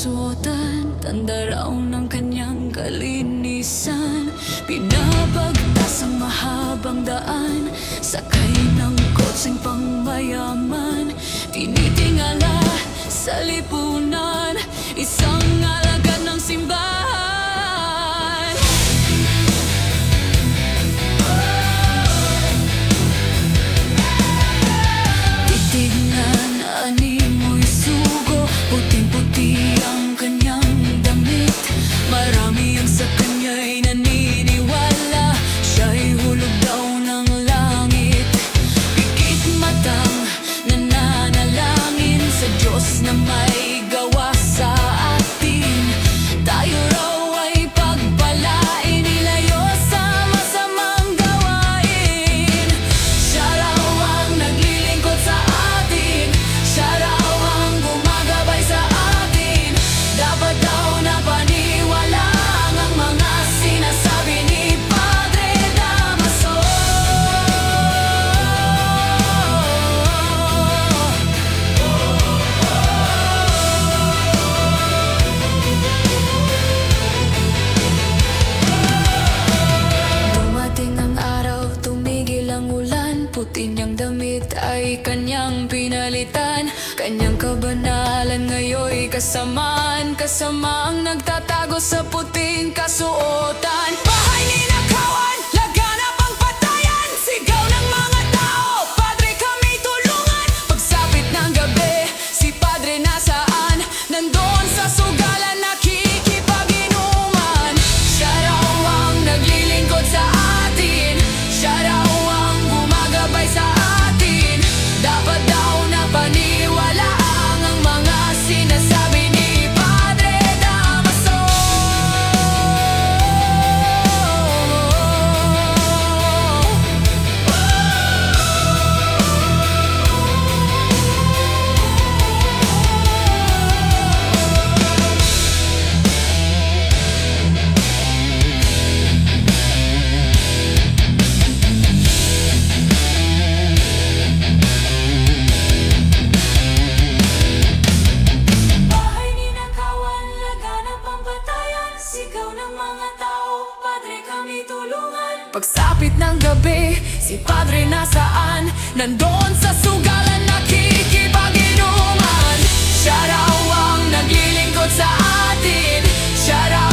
kasuotan, tanda raw ng kanyang kalinisan. Pinabagtas ang mahabang daan, sakay ng kotseng pangmayaman. Tinitingala sa lipunan, isang alagad ng simbahan. Titignan, animoy sugo, puting-puti ang kanyang damit. Marami ang sa kanya'y naniniwala, siya'y hulog daw ng langit. Pikit matang nananalangin sa Diyos na may gawa sa atin. Tayo raw ay pagpalain, ilayo sa masamang gawain. Siya raw ang naglilingkod sa atin, siya raw ang gumagabay sa atin. Dapat daw na paniwalaan ang mga sinasabi ni Padre Damaso. Dumating ang araw, tumigil ang ulan, puti niyang damit ay kanyang pinalitan. Kanyang kabanalan ngayoy kasamaan, kasama ang nagtatago sa puting kasuotan. Bahay ninakawan, laganap ang patayan, sigaw ng mga tao, Padre kami tulungan. Pagsapit ng gabi, si Padre nasaan? Nandoon sa sugalan, nakikipaginuman. Siya raw ang naglilingkod sa atin, siya raw ang gumagabay sa atin. Dapat daw na paniwalaan ang mga sinasabi ni Padre Damaso. Bahay ninakawan, laganap ang batayan, sigaw ng mga tao, Padre kami tulungan. Pagsapit ng gabi, si Padre nasaan? Nandoon sa sugalan, nakikipaginuman. Siya raw ang naglilingkod sa atin, siya raw